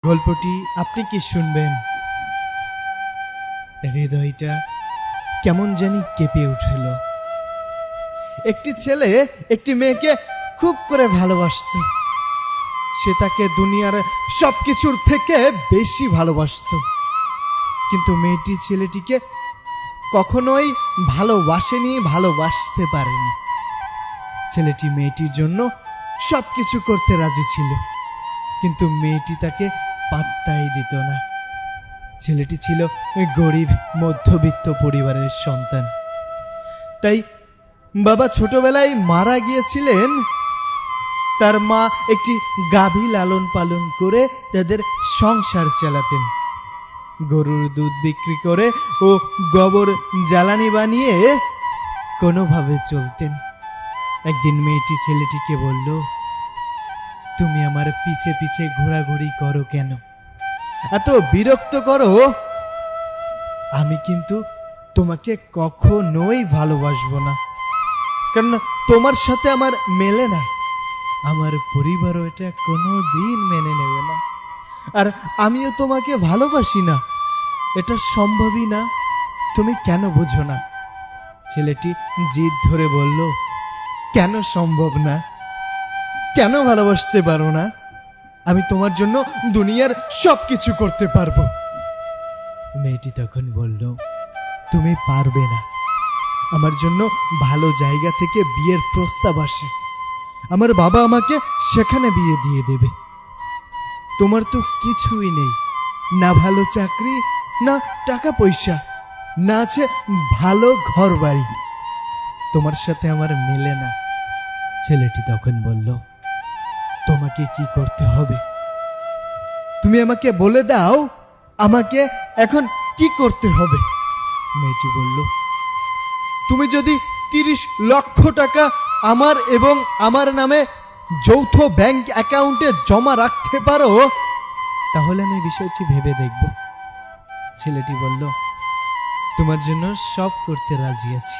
গল্পটি আপনি কি শুনবেন? হৃদয়টা কেমন জানি কেঁপে উঠল। একটি ছেলে একটি মেয়েকে খুব করে ভালোবাসতো। সে তাকে দুনিয়ার সবকিছুর থেকে বেশি ভালোবাসতো, কিন্তু মেয়েটি ছেলেটিকে কখনোই ভালোবাসেনি, ভালোবাসতে পারেনি। ছেলেটি মেয়েটির জন্য সবকিছু করতে রাজি ছিল, কিন্তু মেয়েটি তাকে পাত্তাই দিত না। ছেলেটি ছিল গরিব মধ্যবিত্ত পরিবারের সন্তান। তাই বাবা ছোটবেলায় মারা গিয়েছিলেন। তার মা একটি গাভী লালন পালন করে তাদের সংসার চালাতেন। গরুর দুধ বিক্রি করে ও গোবর জ্বালানি বানিয়ে কোনোভাবে চলতেন। একদিন মেয়েটি ছেলেটিকে বলল, তুমি আমার পিছে পিছে ঘোরাঘুরি করো কেন? এত বিরক্ত করো। আমি কিন্তু তোমাকে কখনোই ভালোবাসবো না, কারণ তোমার সাথে আমার মেলে না। আমার পরিবারও এটা কোনো দিন মেনে নেবে না, আর আমিও তোমাকে ভালোবাসি না। এটা সম্ভবই না। তুমি কেন বুঝো না? ছেলেটি জিদ ধরে বলল, কেন সম্ভব না? কেন ভালোবাসতে পারো না? আমি তোমার জন্য দুনিয়ার সবকিছু করতে পারবো। মেয়েটি তখন বলল, তুমি পারবে না। আমার জন্য ভালো জায়গা থেকে বিয়ের প্রস্তাব আসে, আমার বাবা আমাকে সেখানে বিয়ে দিয়ে দেবে। তোমার তো কিছুই নেই, না ভালো চাকরি, না টাকা পয়সা, না আছে ভালো ঘর বাড়ি। তোমার সাথে আমার মেলে না। ছেলেটি তখন বলল, তোমাকে কি করতে হবে? তুমি আমাকে বলে দাও, আমাকে এখন কি করতে হবে? মেয়েটি বলল, তুমি যদি 30 লক্ষ টাকা আমার এবং আমার নামে যৌথ ব্যাংক অ্যাকাউন্টে জমা রাখতে পারো, তাহলে আমি বিষয়টি ভেবে দেখব। ছেলেটি বলল, তোমার জন্য সব করতে রাজি আছি।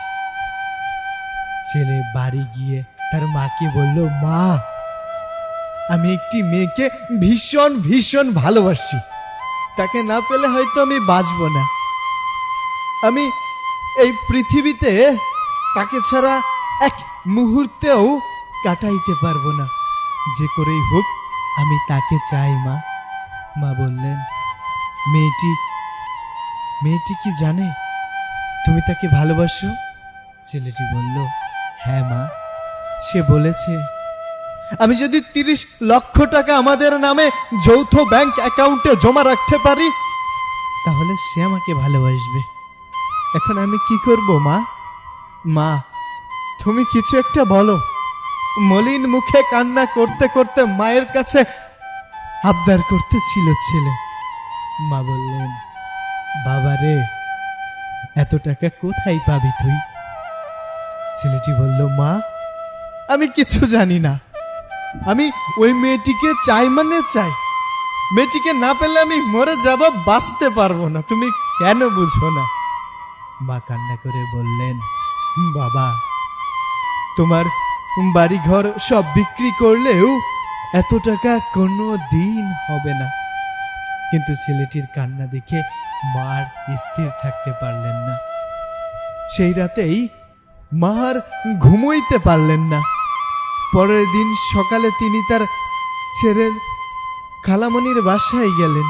ছেলে বাড়ি গিয়ে তার মাকে বলল, মা, আমি একটি মেয়েকে ভীষণ ভীষণ ভালোবাসি। তাকে না পেলে হয়তো আমি বাঁচব না। আমি এই পৃথিবীতে তাকে ছাড়া এক মুহূর্তেও কাটাইতে পারবো না। যে করেই হোক আমি তাকে চাই মা। মা বললেন, মেয়েটি কি জানে তুমি তাকে ভালোবাসো? ছেলেটি বলল, হ্যাঁ মা, সে বলেছে আমি যদি 30 লক্ষ টাকা আমাদের নামে যৌথ ব্যাংক অ্যাকাউন্টে জমা রাখতে পারি, তাহলে সে আমাকে ভালোবাসবে। এখন আমি কি করব মা? মা, তুমি কিছু একটা বলো। মলিন মুখে কান্না করতে করতে মায়ের কাছে আবদার করতেছিল ছেলে। মা বললেন, বাবা রে, এত টাকা কোথায় পাবি তুই? ছেলেটি বলল, মা, আমি কিছু জানি না। আমি ওই মেয়েটিকে চাই মানে চাই। মেয়েটিকে না পেলে আমি মরে যাব, বাঁচতে পারবো না। তুমি কেন বুঝো না? মা কান্না করে বললেন, বাবা, তোমার বাড়িঘর সব বিক্রি করলেও এত টাকা কোনো দিন হবে না। কিন্তু ছেলেটির কান্না দেখে মার স্থির থাকতে পারলেন না। সেই রাতেই মা আর ঘুমোইতে পারলেন না। পরের দিন সকালে তিনি তার ছেলের খালামণির বাসায় গেলেন।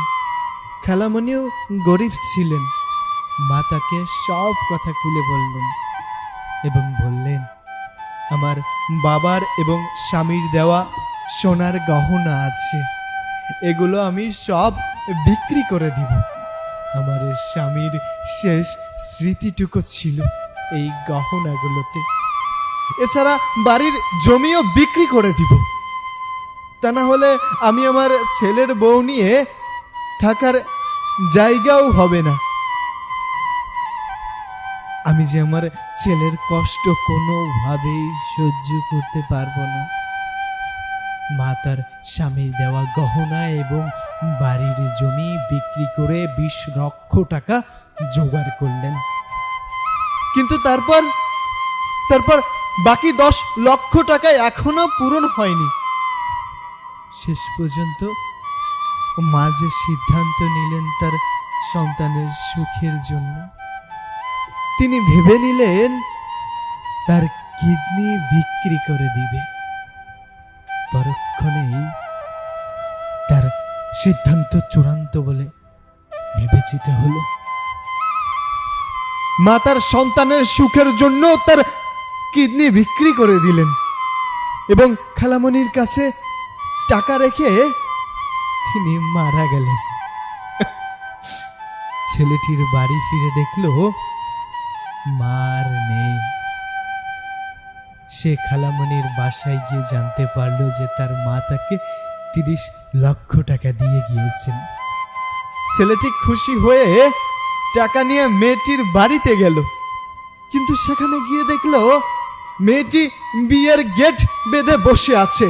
খালামণিও গরিব ছিলেন। মা তাকে সব কথা খুলে বললেন এবং বললেন, আমার বাবার এবং স্বামীর দেওয়া সোনার গহনা আছে, এগুলো আমি সব বিক্রি করে দিব। আমার স্বামীর শেষ স্মৃতিটুকু ছিল এই গহনাগুলোতে। এছাড়া বাড়ির জমিও বিক্রি করে দিব। তা না হলে আমি আমার ছেলের বউ নিয়ে থাকার জায়গাও হবে না। আমি যে আমার ছেলের কষ্ট কোনোভাবেই সহ্য করতে পারবো না। মা তার স্বামীর দেওয়া গহনা এবং বাড়ির জমি বিক্রি করে 20 লক্ষ টাকা জোগাড় করলেন। কিন্তু তারপর বাকি 10 লক্ষ টাকা এখনো পূরণ হয়নি। শেষ পর্যন্ত মা যে সিদ্ধান্ত নিলেন তার সন্তানের সুখের জন্য, তিনি ভেবে নিলেন তার কিডনি বিক্রি করে দিবে। পরক্ষণেই তার সিদ্ধান্ত চূড়ান্ত বলে বিবেচিত হলো। মা তার সন্তানের সুখের জন্য তার কিডনি বিক্রি করে দিলেন এবং খালামণির কাছে টাকা রেখে তিনি মারা গেলেন। ছেলেটির বাড়ি ফিরে দেখলো মা আর নেই। সে খালামণির বাসায় গিয়ে জানতে পারলো যে তার মা তাকে 30 লক্ষ টাকা দিয়ে গিয়েছেন। ছেলেটি খুশি হয়ে টাকা নিয়ে মেয়েটির বাড়িতে গেল, কিন্তু সেখানে গিয়ে দেখলো মেয়েটি বিয়ের গেট বেঁধে বসে আছে।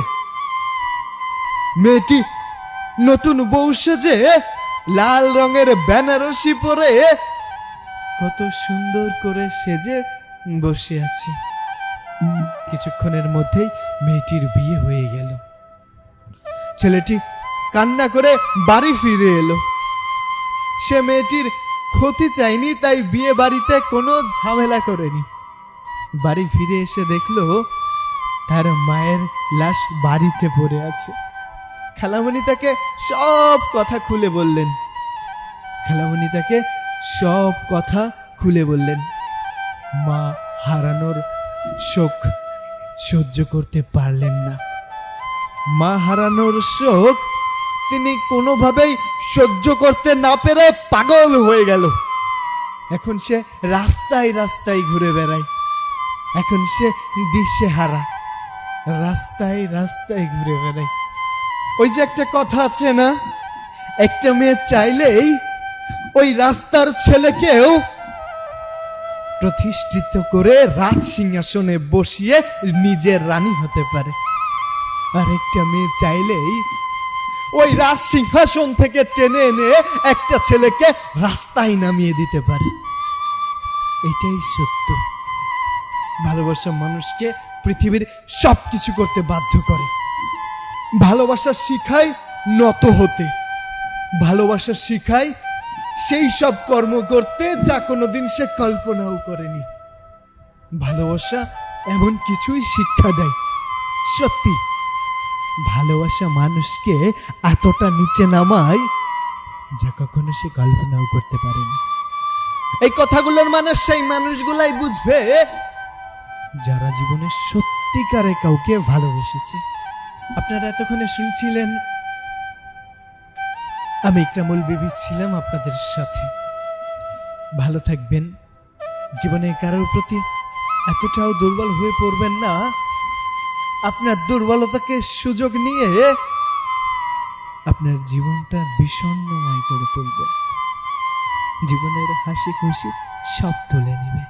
মেয়েটি নতুন বউ সেজে লাল রঙের বেনারসি পরে কত সুন্দর করে সেজে বসে আছে। কিছুক্ষণের মধ্যেই মেয়েটির বিয়ে হয়ে গেল। ছেলেটি কান্না করে বাড়ি ফিরে এলো। সে মেয়েটির ক্ষতি চায়নি, তাই বিয়ে বাড়িতে কোনো ঝামেলা করেনি। বাড়ি ফিরে এসে দেখলো তার মায়ের লাশ বাড়িতে পড়ে আছে। খালামণি তাকে সব কথা খুলে বললেন। খালামণি তাকে সব কথা খুলে বললেন। মা হারানোর শোক সহ্য করতে পারলেন না। মা হারানোর শোক তিনি কোনোভাবেই সহ্য করতে না পেরে পাগল হয়ে গেল। এখন সে রাস্তায় রাস্তায় ঘুরে বেড়ায়। এখন সে দিশেহারা, রাস্তায় রাস্তায় ঘুরে বেড়ায়। ওই যে একটা কথা আছে না, একটা মেয়ে চাইলেই ওই রাস্তার ছেলেকেও প্রতিষ্ঠিত করে রাজ সিংহাসনে বসিয়ে নিজের রানী হতে পারে, আর একটা মেয়ে চাইলেই ওই রাজ সিংহাসন থেকে টেনে এনে একটা ছেলেকে রাস্তায় নামিয়ে দিতে পারে। এটাই সত্য। ভালোবাসা মানুষকে পৃথিবীর সবকিছু করতে বাধ্য করে। ভালোবাসা শিখায় নত হতে। ভালোবাসা শিখায় সেই সব কর্ম করতে যা কোনোদিন সে কল্পনাও করেনি। ভালোবাসা এমন কিছুই শিক্ষা দেয়। সত্যি, ভালোবাসা মানুষকে এতটা নিচে নামায় যা কখনো সে কল্পনাও করতে পারেনি। এই কথাগুলোর মানে সেই মানুষগুলাই বুঝবে যারা জীবনে সত্যিকারে কাউকে ভালোবেসেছে। আপনারা এতক্ষণে শুনছিলেন, আমি ইকরামুল বিবি ছিলাম আপনাদের সাথে। ভালো থাকবেন। জীবনে কারোর প্রতি এতটাও দুর্বল হয়ে পড়বেন না আপনার দুর্বলতাকে সুযোগ নিয়ে আপনার জীবনটা বিষণ্ণময় করে তুলবে। জীবনের হাসি খুশি সব তুলে নেবে।